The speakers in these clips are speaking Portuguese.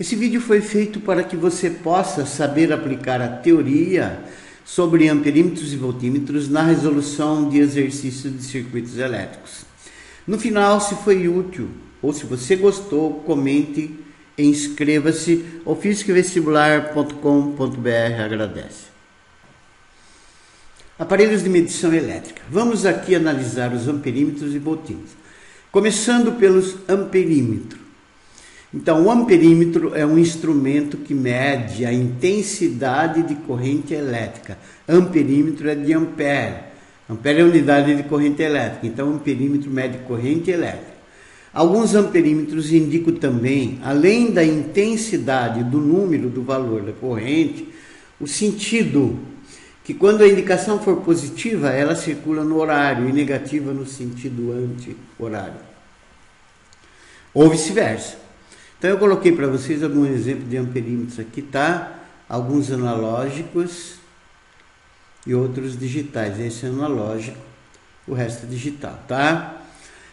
Esse vídeo foi feito para que você possa saber aplicar a teoria sobre amperímetros e voltímetros na resolução de exercícios de circuitos elétricos. No final, se foi útil ou se você gostou, comente e inscreva-se. ofisicovestibular.com.br agradece. Aparelhos de medição elétrica. Vamos aqui analisar os amperímetros e voltímetros. Começando pelos amperímetros. Então, o amperímetro é um instrumento que mede a intensidade de corrente elétrica. Amperímetro é de ampere. Ampere é a unidade de corrente elétrica. Então, o amperímetro mede corrente elétrica. Alguns amperímetros indicam também, além da intensidade do número do valor da corrente, o sentido, que quando a indicação for positiva, ela circula no horário e negativa no sentido anti-horário. Ou vice-versa. Então eu coloquei para vocês algum exemplo de amperímetros aqui, tá? Alguns analógicos e outros digitais. Esse é analógico, o resto é digital, tá?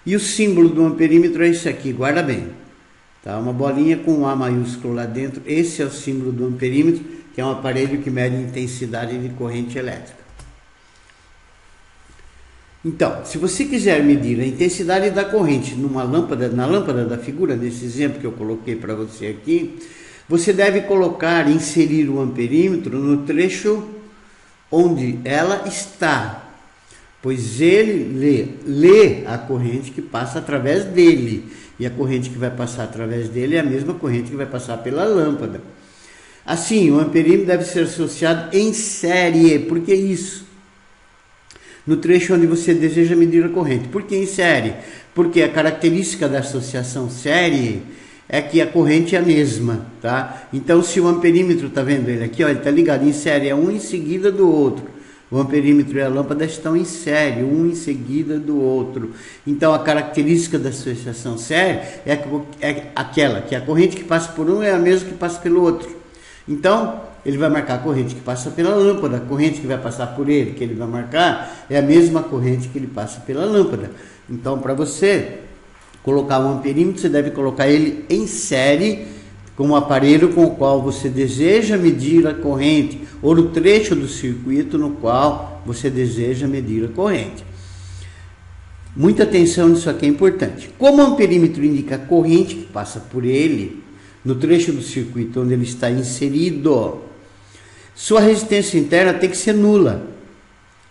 E o símbolo do amperímetro é esse aqui, guarda bem. Tá? Uma bolinha com um A maiúsculo lá dentro. Esse é o símbolo do amperímetro, que é um aparelho que mede a intensidade de corrente elétrica. Então, se você quiser medir a intensidade da corrente na lâmpada da figura, nesse exemplo que eu coloquei para você aqui, você deve inserir o amperímetro no trecho onde ela está, pois ele lê a corrente que passa através dele, e a corrente que vai passar através dele é a mesma corrente que vai passar pela lâmpada. Assim, o amperímetro deve ser associado em série. Por que isso? No trecho onde você deseja medir a corrente. Por que em série? Porque a característica da associação série é que a corrente é a mesma, tá? Então, se o amperímetro, tá vendo ele aqui, ó, ele tá ligado em série, é um em seguida do outro. O amperímetro e a lâmpada estão em série, um em seguida do outro. Então, a característica da associação série é aquela, que a corrente que passa por um é a mesma que passa pelo outro. Então, ele vai marcar a corrente que passa pela lâmpada, a corrente que vai passar por ele, que ele vai marcar, é a mesma corrente que ele passa pela lâmpada. Então, para você colocar um amperímetro, você deve colocar ele em série com o aparelho com o qual você deseja medir a corrente, ou no trecho do circuito no qual você deseja medir a corrente. Muita atenção nisso aqui é importante. Como o amperímetro indica a corrente que passa por ele, no trecho do circuito onde ele está inserido, sua resistência interna tem que ser nula.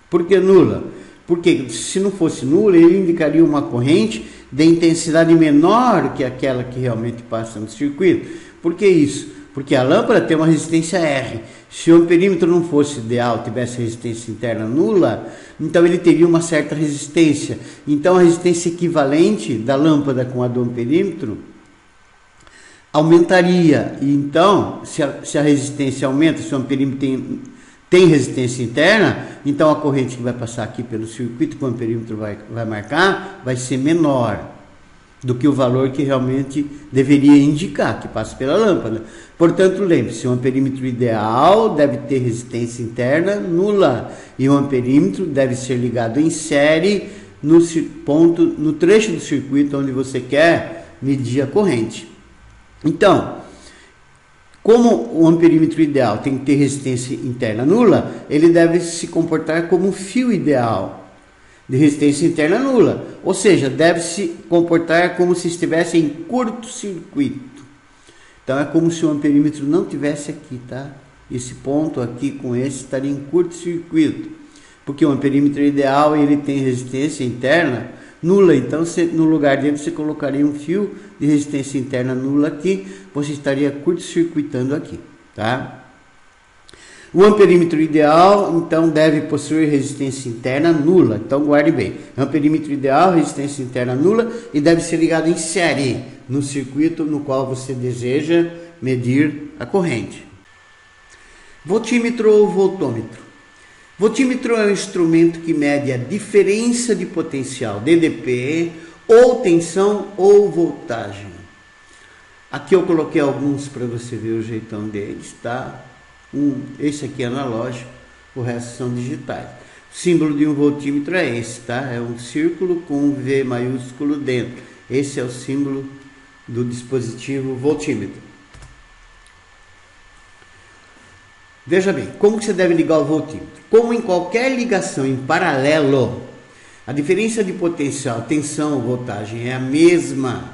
Por que nula? Porque se não fosse nula, ele indicaria uma corrente de intensidade menor que aquela que realmente passa no circuito. Por que isso? Porque a lâmpada tem uma resistência R. Se o amperímetro não fosse ideal, tivesse resistência interna nula, então ele teria uma certa resistência. Então a resistência equivalente da lâmpada com a do amperímetro aumentaria. E então, se a resistência aumenta, se o amperímetro tem resistência interna, então a corrente que vai passar aqui pelo circuito que o amperímetro vai marcar vai ser menor do que o valor que realmente deveria indicar, que passa pela lâmpada. Portanto, lembre-se, o amperímetro ideal deve ter resistência interna nula e o amperímetro deve ser ligado em série no trecho do circuito onde você quer medir a corrente. Então, como o amperímetro ideal tem que ter resistência interna nula, ele deve se comportar como um fio ideal de resistência interna nula, ou seja, deve se comportar como se estivesse em curto-circuito. Então é como se o amperímetro não tivesse aqui, tá? Esse ponto aqui com esse estaria em curto-circuito, porque o amperímetro ideal ele tem resistência interna nula, então no lugar dele você colocaria um fio de resistência interna nula aqui, você estaria curto-circuitando aqui, tá? O amperímetro ideal, então, deve possuir resistência interna nula. Então, guarde bem. Amperímetro ideal, resistência interna nula e deve ser ligado em série no circuito no qual você deseja medir a corrente. Voltímetro ou voltômetro. Voltímetro é um instrumento que mede a diferença de potencial, DDP, ou tensão ou voltagem. Aqui eu coloquei alguns para você ver o jeitão deles, tá? Esse aqui é analógico, o resto são digitais. O símbolo de um voltímetro é esse, tá? É um círculo com um V maiúsculo dentro. Esse é o símbolo do dispositivo voltímetro. Veja bem, como que você deve ligar o voltímetro? Como em qualquer ligação em paralelo, a diferença de potencial, tensão, voltagem é a mesma.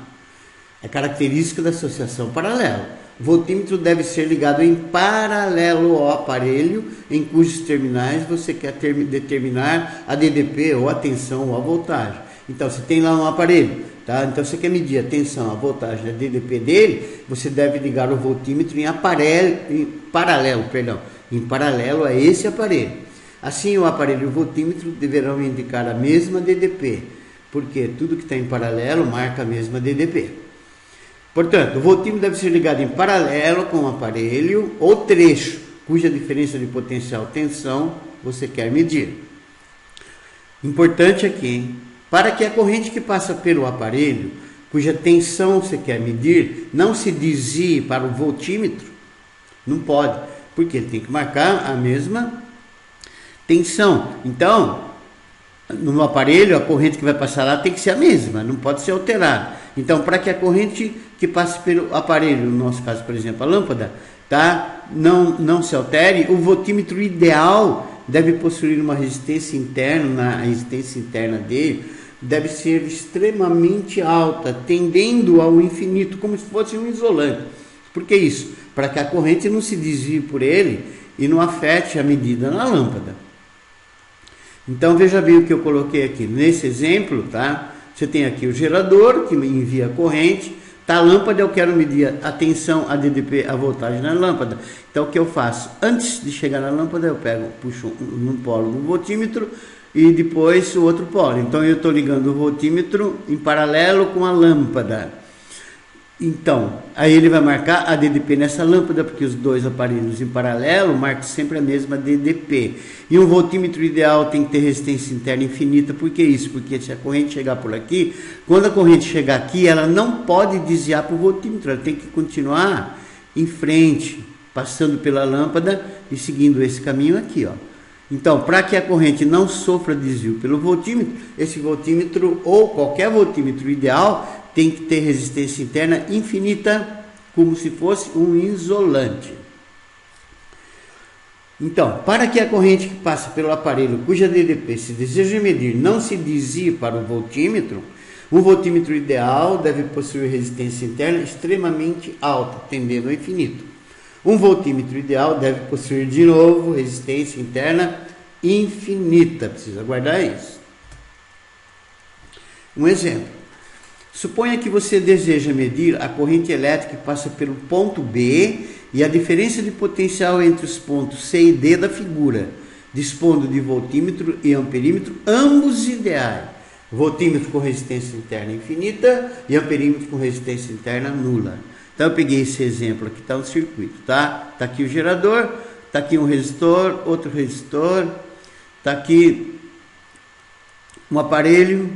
É característica da associação paralela. O voltímetro deve ser ligado em paralelo ao aparelho em cujos terminais você quer determinar a DDP ou a tensão ou a voltagem. Então, você tem lá um aparelho, tá? Então, você quer medir a tensão, a voltagem, a DDP dele, você deve ligar o voltímetro em paralelo a esse aparelho. Assim, o aparelho e o voltímetro deverão indicar a mesma DDP, porque tudo que está em paralelo marca a mesma DDP. Portanto, o voltímetro deve ser ligado em paralelo com o aparelho ou trecho, cuja diferença de potencial tensão você quer medir. Importante aqui, hein? Para que a corrente que passa pelo aparelho, cuja tensão você quer medir, não se desvie para o voltímetro, não pode, porque ele tem que marcar a mesma tensão. Então, no aparelho, a corrente que vai passar lá tem que ser a mesma, não pode ser alterada. Então, para que a corrente que passe pelo aparelho, no nosso caso, por exemplo, a lâmpada, tá, não se altere, o voltímetro ideal deve possuir uma resistência interna, a resistência interna dele deve ser extremamente alta, tendendo ao infinito, como se fosse um isolante. Por que isso? Para que a corrente não se desvie por ele e não afete a medida na lâmpada. Então, veja bem o que eu coloquei aqui. Nesse exemplo, tá? Você tem aqui o gerador, que envia a corrente. Tá, a lâmpada, eu quero medir a tensão, a DDP, a voltagem na lâmpada. Então, o que eu faço? Antes de chegar na lâmpada, eu puxo um polo do voltímetro e depois o outro polo. Então, eu estou ligando o voltímetro em paralelo com a lâmpada. Então, aí ele vai marcar a DDP nessa lâmpada, porque os dois aparelhos em paralelo marcam sempre a mesma DDP. E um voltímetro ideal tem que ter resistência interna infinita. Por que isso? Porque se a corrente chegar por aqui, quando a corrente chegar aqui, ela não pode desviar para o voltímetro, ela tem que continuar em frente, passando pela lâmpada e seguindo esse caminho aqui, ó. Então, para que a corrente não sofra desvio pelo voltímetro, esse voltímetro ou qualquer voltímetro ideal tem que ter resistência interna infinita, como se fosse um isolante. Então, para que a corrente que passa pelo aparelho cuja DDP se deseja medir não se desvie para o voltímetro, um voltímetro ideal deve possuir resistência interna extremamente alta, tendendo ao infinito. Um voltímetro ideal deve possuir de novo resistência interna infinita. Precisa guardar isso. Um exemplo. Suponha que você deseja medir a corrente elétrica que passa pelo ponto B e a diferença de potencial entre os pontos C e D da figura, dispondo de voltímetro e amperímetro, ambos ideais. Voltímetro com resistência interna infinita e amperímetro com resistência interna nula. Então eu peguei esse exemplo aqui, está um circuito, tá? Está aqui o gerador, está aqui um resistor, outro resistor, está aqui um aparelho,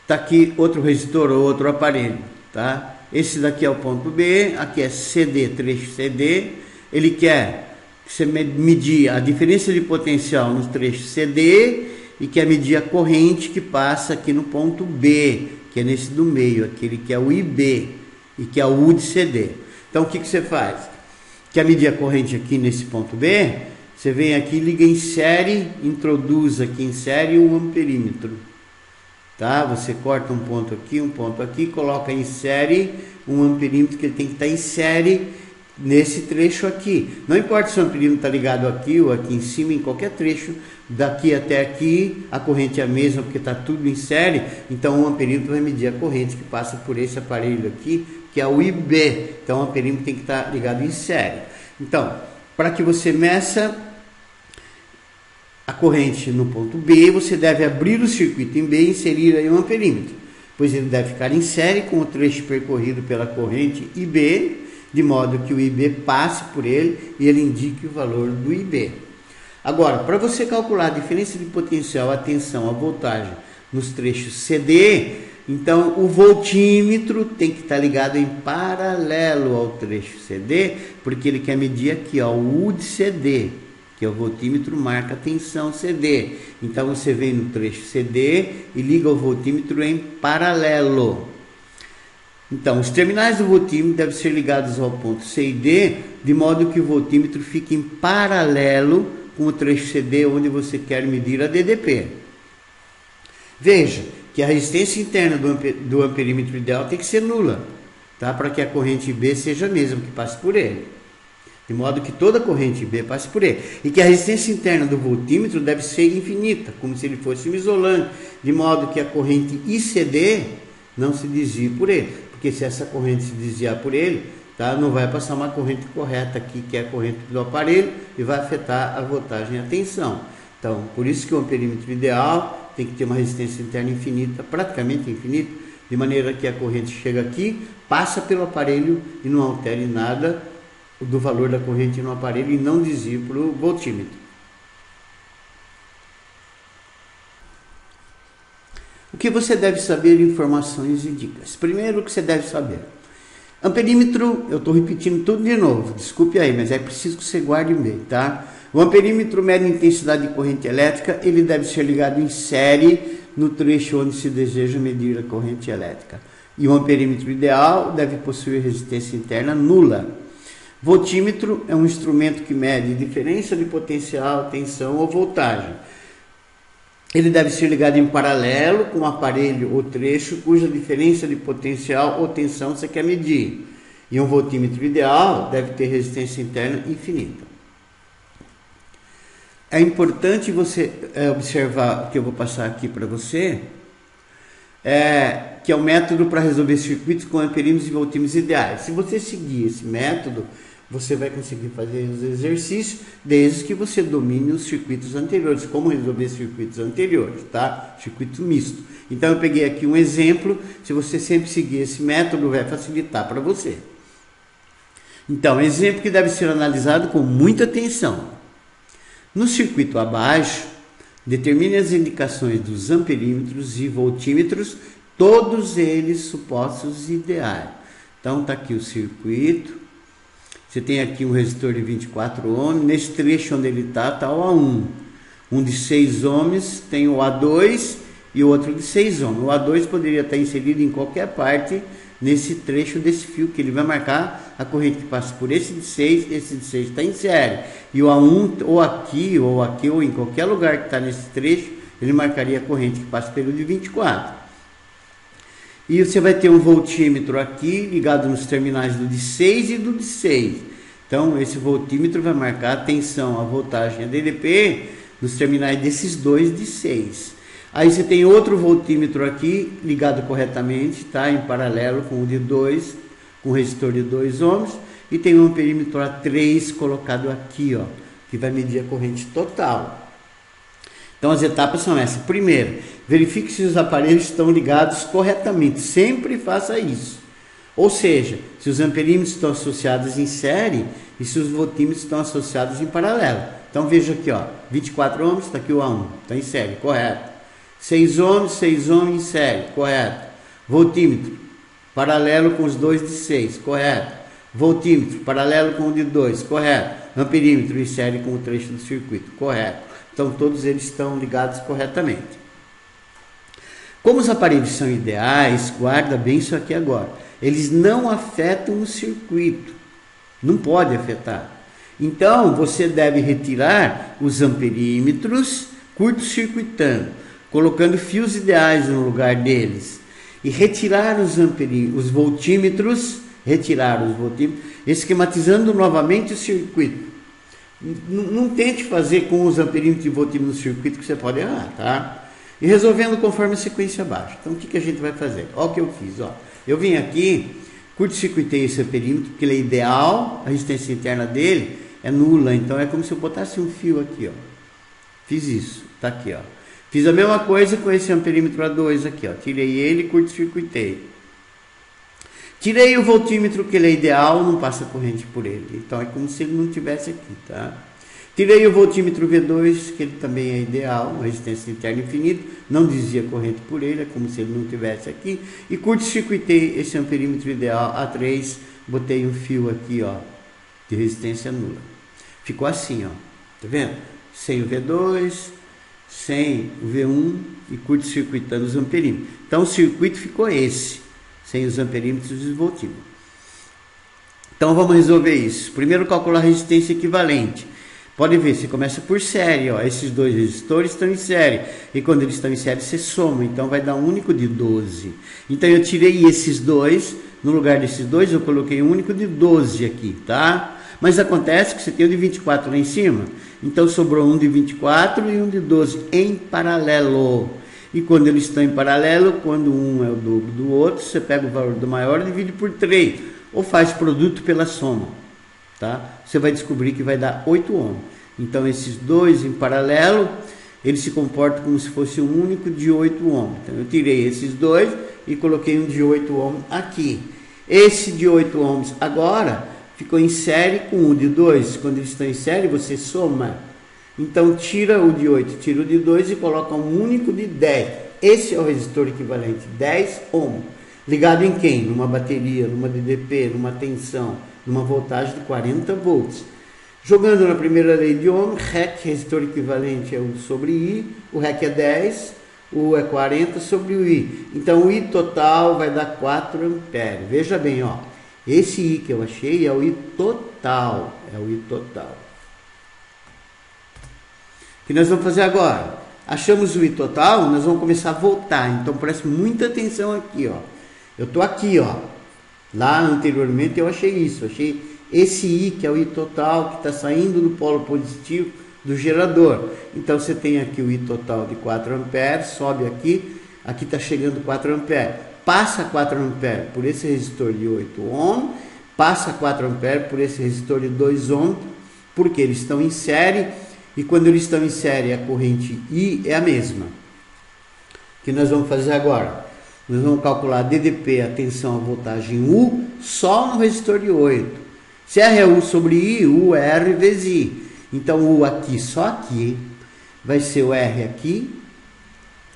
está aqui outro resistor ou outro aparelho, tá? Esse daqui é o ponto B, aqui é CD, trecho CD. Ele quer que você medir a diferença de potencial nos trechos CD e quer medir a corrente que passa aqui no ponto B, que é nesse do meio, aquele que é o IB e que é o U de CD. Então, o que você faz? Quer medir a corrente aqui nesse ponto B? Você vem aqui, liga em série, introduz aqui em série um amperímetro. Tá? Você corta um ponto aqui, coloca em série um amperímetro que ele tem que estar em série nesse trecho aqui. Não importa se o amperímetro está ligado aqui ou aqui em cima, em qualquer trecho, daqui até aqui, a corrente é a mesma porque está tudo em série, então o amperímetro vai medir a corrente que passa por esse aparelho aqui, que é o IB. Então o amperímetro tem que estar ligado em série. Então, para que você meça a corrente no ponto B, você deve abrir o circuito em B e inserir aí um amperímetro, pois ele deve ficar em série com o trecho percorrido pela corrente IB, de modo que o IB passe por ele e ele indique o valor do IB. Agora, para você calcular a diferença de potencial, a tensão, a voltagem nos trechos CD, então o voltímetro tem que estar ligado em paralelo ao trecho CD, porque ele quer medir aqui, ó, o U de CD, que é o voltímetro marca a tensão CD. Então você vem no trecho CD e liga o voltímetro em paralelo. Então, os terminais do voltímetro devem ser ligados ao ponto C e D, de modo que o voltímetro fique em paralelo com o trecho CD onde você quer medir a DDP. Veja que a resistência interna do amperímetro ideal tem que ser nula, tá? Para que a corrente B seja a mesma que passe por ele. De modo que toda corrente B passe por ele. E que a resistência interna do voltímetro deve ser infinita, como se ele fosse um isolante, de modo que a corrente ICD não se desvie por ele. Porque se essa corrente se desviar por ele, tá, não vai passar uma corrente correta aqui, que é a corrente do aparelho, e vai afetar a voltagem e a tensão. Então, por isso que o amperímetro ideal tem que ter uma resistência interna infinita, praticamente infinita, de maneira que a corrente chega aqui, passa pelo aparelho e não altere nada do valor da corrente no aparelho e não desvie para o voltímetro. O que você deve saber, informações e dicas. Primeiro, o que você deve saber. Amperímetro, eu estou repetindo tudo de novo, desculpe aí, mas é preciso que você guarde bem, tá? O amperímetro mede a intensidade de corrente elétrica, ele deve ser ligado em série no trecho onde se deseja medir a corrente elétrica. E o amperímetro ideal deve possuir resistência interna nula. Voltímetro é um instrumento que mede diferença de potencial, tensão ou voltagem. Ele deve ser ligado em paralelo com o aparelho ou trecho cuja diferença de potencial ou tensão você quer medir. E um voltímetro ideal deve ter resistência interna infinita. É importante você observar o que eu vou passar aqui para você, que é o método para resolver circuitos com amperímetros e voltímetros ideais. Se você seguir esse método, você vai conseguir fazer os exercícios desde que você domine os circuitos anteriores, como resolver circuitos anteriores, tá? Circuito misto. Então eu peguei aqui um exemplo, se você sempre seguir esse método vai facilitar para você. Então, exemplo que deve ser analisado com muita atenção. No circuito abaixo, determine as indicações dos amperímetros e voltímetros, todos eles supostos ideais. Então está aqui o circuito. Você tem aqui um resistor de 24 ohms, nesse trecho onde ele está o A1. Um de 6 ohms tem o A2 e o outro de 6 ohms. O A2 poderia estar inserido em qualquer parte nesse trecho desse fio, que ele vai marcar a corrente que passa por esse de 6 está em série. E o A1, ou aqui, ou em qualquer lugar que está nesse trecho, ele marcaria a corrente que passa pelo de 24. E você vai ter um voltímetro aqui ligado nos terminais do de 6 e do de 6. Então, esse voltímetro vai marcar a tensão, a voltagem, a DDP nos terminais desses dois de 6. Aí você tem outro voltímetro aqui ligado corretamente, tá? Em paralelo com o de 2, com o resistor de 2 ohms. E tem um amperímetro A3 colocado aqui, ó, que vai medir a corrente total. Então as etapas são essas. Primeiro, verifique se os aparelhos estão ligados corretamente. Sempre faça isso. Ou seja, se os amperímetros estão associados em série e se os voltímetros estão associados em paralelo. Então veja aqui, ó, 24 ohms, está aqui o A1, está em série, correto. 6 ohms em série, correto. Voltímetro, paralelo com os dois de 6, correto. Voltímetro, paralelo com o de 2, correto. Amperímetro em série com o trecho do circuito, correto. Então, todos eles estão ligados corretamente. Como os aparelhos são ideais, guarda bem isso aqui agora. Eles não afetam o circuito. Não pode afetar. Então, você deve retirar os amperímetros curto-circuitando, colocando fios ideais no lugar deles. E retirar os voltímetros, esquematizando novamente o circuito. Não tente fazer com os amperímetros e voltímetros no circuito, que você pode errar, tá? E resolvendo conforme a sequência abaixo. Então, o que a gente vai fazer? Olha o que eu fiz, ó. Eu vim aqui, curto-circuitei esse amperímetro, porque ele é ideal, a resistência interna dele é nula. Então, é como se eu botasse um fio aqui, ó. Fiz isso, tá aqui, ó. Fiz a mesma coisa com esse amperímetro A2 aqui, ó. Tirei ele e curto-circuitei. Tirei o voltímetro, que ele é ideal, não passa corrente por ele. Então, é como se ele não tivesse aqui, tá? Tirei o voltímetro V2, que ele também é ideal, uma resistência interna infinita, não desvia corrente por ele, é como se ele não tivesse aqui. E curto-circuitei esse amperímetro ideal A3, botei um fio aqui, ó, de resistência nula. Ficou assim, ó, tá vendo? Sem o V2, sem o V1 e curto-circuitando os amperímetros. Então, o circuito ficou esse. sem os amperímetros e os voltímetros. Então vamos resolver isso. Primeiro calcular a resistência equivalente. Pode ver, você começa por série, ó. Esses dois resistores estão em série. E quando eles estão em série, você soma. Então vai dar um único de 12. Então eu tirei esses dois. No lugar desses dois, eu coloquei um único de 12 aqui, tá? Mas acontece que você tem o de 24 lá em cima. Então sobrou um de 24 e um de 12 em paralelo. E quando eles estão em paralelo, quando um é o dobro do outro, você pega o valor do maior e divide por 3. Ou faz produto pela soma. Tá? Você vai descobrir que vai dar 8 ohms. Então esses dois em paralelo, eles se comportam como se fosse um único de 8 ohms. Então eu tirei esses dois e coloquei um de 8 ohms aqui. Esse de 8 ohms agora ficou em série com o de 2. Quando eles estão em série, você soma. Então tira o de 8, tira o de 2 e coloca um único de 10. Esse é o resistor equivalente, 10 ohms. Ligado em quem? Numa bateria, numa DDP, numa tensão, numa voltagem de 40 volts. Jogando na primeira lei de Ohm, REC, resistor equivalente é U sobre I, o REC é 10, o U é 40 sobre o I. Então o I total vai dar 4 amperes. Veja bem, ó, esse I que eu achei é o I total, O que nós vamos fazer agora? Achamos o I total, nós vamos começar a voltar. Então preste muita atenção aqui, ó. Eu estou aqui, ó. Lá anteriormente eu achei isso, achei esse I, que é o I total, que está saindo do polo positivo do gerador. Então você tem aqui o I total de 4 amperes, sobe aqui, aqui está chegando 4 amperes. Passa 4 amperes por esse resistor de 8 ohms, passa 4 amperes por esse resistor de 2 ohms, porque eles estão em série, e quando eles estão em série a corrente I é a mesma. O que nós vamos fazer agora? Nós vamos calcular a DDP, a tensão, a voltagem U, só no resistor de 8. Se R é U sobre I, U é R vezes I. Então, o U aqui, só aqui, vai ser o R aqui,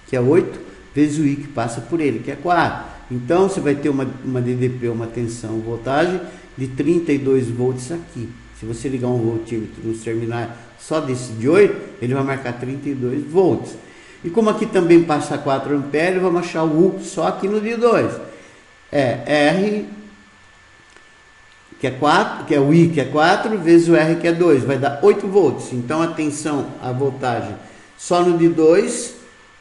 que é 8, vezes o I que passa por ele, que é 4. Então, você vai ter uma DDP, uma tensão, voltagem de 32 volts aqui. Se você ligar um voltímetro nos terminais só desse de 8, ele vai marcar 32 volts. E como aqui também passa 4 amperes, vamos achar o U só aqui no de 2. É R, que é 4, que é o I, que é 4, vezes o R, que é 2. Vai dar 8 volts. Então, a tensão, a voltagem só no de 2,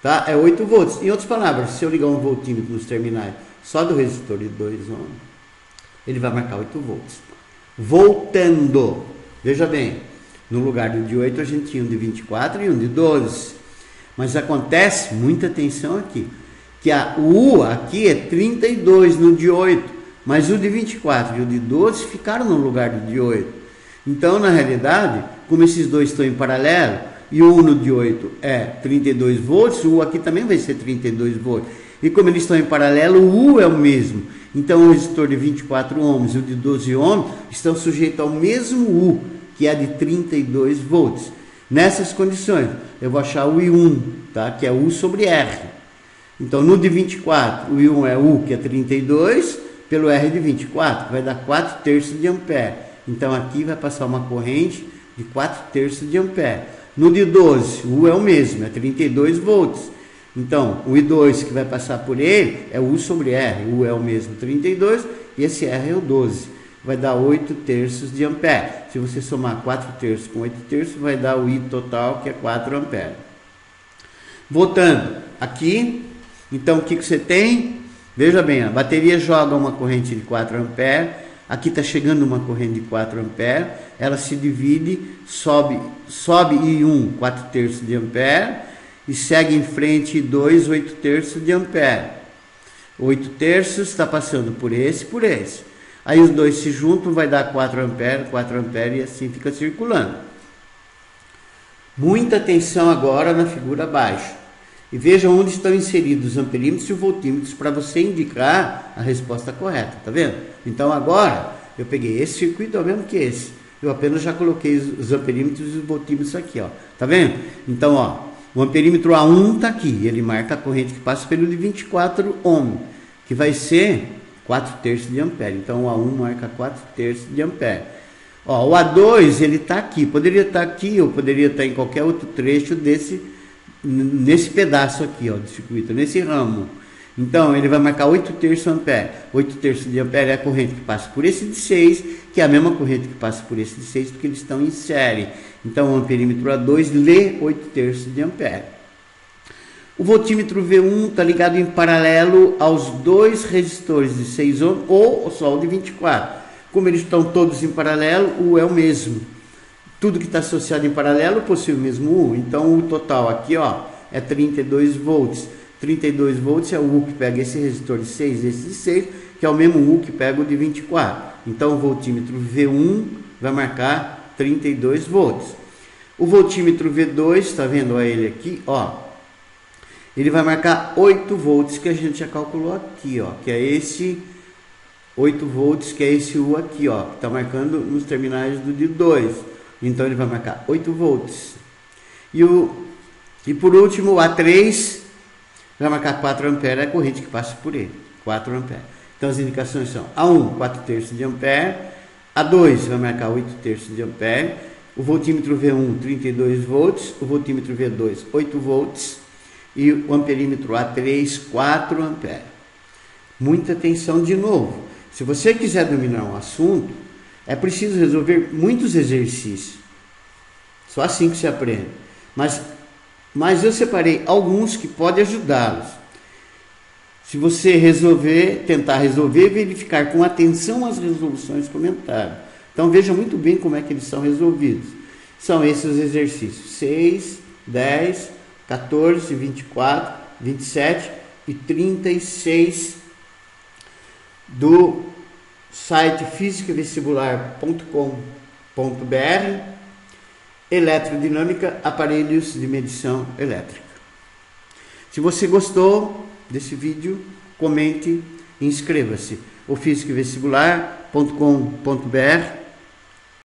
tá? É 8 volts. Em outras palavras, se eu ligar um voltímetro nos terminais só do resistor de 2 ohms, ele vai marcar 8 volts. Voltando, veja bem, no lugar do de 8 a gente tinha um de 24 e um de 12. Mas acontece, muita atenção aqui, que o U aqui é 32 no de 8, mas o de 24 e o de 12 ficaram no lugar do de 8. Então, na realidade, como esses dois estão em paralelo, e o U no de 8 é 32 volts, o U aqui também vai ser 32 volts. E como eles estão em paralelo, o U é o mesmo. Então, o resistor de 24 ohms e o de 12 ohms estão sujeitos ao mesmo U, que é de 32 volts. Nessas condições, eu vou achar o I1, tá? Que é U sobre R. Então, no de 24, o I1 é U, que é 32, pelo R de 24, vai dar 4 terços de ampere. Então, aqui vai passar uma corrente de 4 terços de ampere. No de 12, o U é o mesmo, é 32 volts. Então, o I2 que vai passar por ele é U sobre R. O U é o mesmo, 32, e esse R é o 12. Vai dar 8 terços de ampere. Se você somar 4 terços com 8 terços, vai dar o I total, que é 4 amperes. Voltando aqui, então o que você tem? Veja bem, a bateria joga uma corrente de 4 amperes, aqui está chegando uma corrente de 4 amperes, ela se divide, sobe I1, 4 terços de ampere, e segue em frente I2, 8 terços de ampere. 8 terços está passando por esse e por esse. Aí os dois se juntam, vai dar 4 amperes e assim fica circulando. Muita atenção agora na figura abaixo. E veja onde estão inseridos os amperímetros e os voltímetros para você indicar a resposta correta, tá vendo? Então agora, eu peguei esse circuito, é o mesmo que esse. Eu apenas já coloquei os amperímetros e os voltímetros aqui, ó. Tá vendo? Então, ó, o amperímetro A1 está aqui, ele marca a corrente que passa pelo de 24 ohms, que vai ser 4 terços de ampere. Então, o A1 marca 4 terços de ampere. Ó, o A2, ele está aqui. Poderia estar aqui ou poderia estar em qualquer outro trecho nesse pedaço aqui, ó, do circuito, nesse ramo. Então, ele vai marcar 8 terços ampere. 8 terços de ampere é a corrente que passa por esse de 6, que é a mesma corrente que passa por esse de 6, porque eles estão em série. Então, o amperímetro A2 lê 8 terços de ampere. O voltímetro V1 está ligado em paralelo aos dois resistores de 6 ohms ou só o de 24. Como eles estão todos em paralelo, o é o mesmo. Tudo que está associado em paralelo possui o mesmo U. Então, o total aqui, ó, é 32 volts. 32 volts é o U que pega esse resistor de 6 e esse de 6, que é o mesmo U que pega o de 24. Então, o voltímetro V1 vai marcar 32 volts. O voltímetro V2, está vendo ele aqui, ó, ele vai marcar 8 volts, que a gente já calculou aqui, ó, que é esse 8 volts, que é esse U aqui, ó, que está marcando nos terminais do de 2. Então, ele vai marcar 8 volts. E por último, o A3 vai marcar 4 amperes, é a corrente que passa por ele, 4 amperes. Então, as indicações são A1, 4 terços de ampere, A2 vai marcar 8 terços de ampere, o voltímetro V1, 32 volts, o voltímetro V2, 8 volts, e o amperímetro A3, 4 amperes. Muita atenção de novo. Se você quiser dominar um assunto, é preciso resolver muitos exercícios. Só assim que se aprende. Mas eu separei alguns que podem ajudá-los. Se você tentar resolver, verificar com atenção as resoluções comentadas. Então veja muito bem como é que eles são resolvidos. São esses os exercícios: 6, 10, 14, 24, 27 e 36 do site fisicavestibular.com.br, Eletrodinâmica, aparelhos de medição elétrica. Se você gostou desse vídeo, comente e inscreva-se. O fisicavestibular.com.br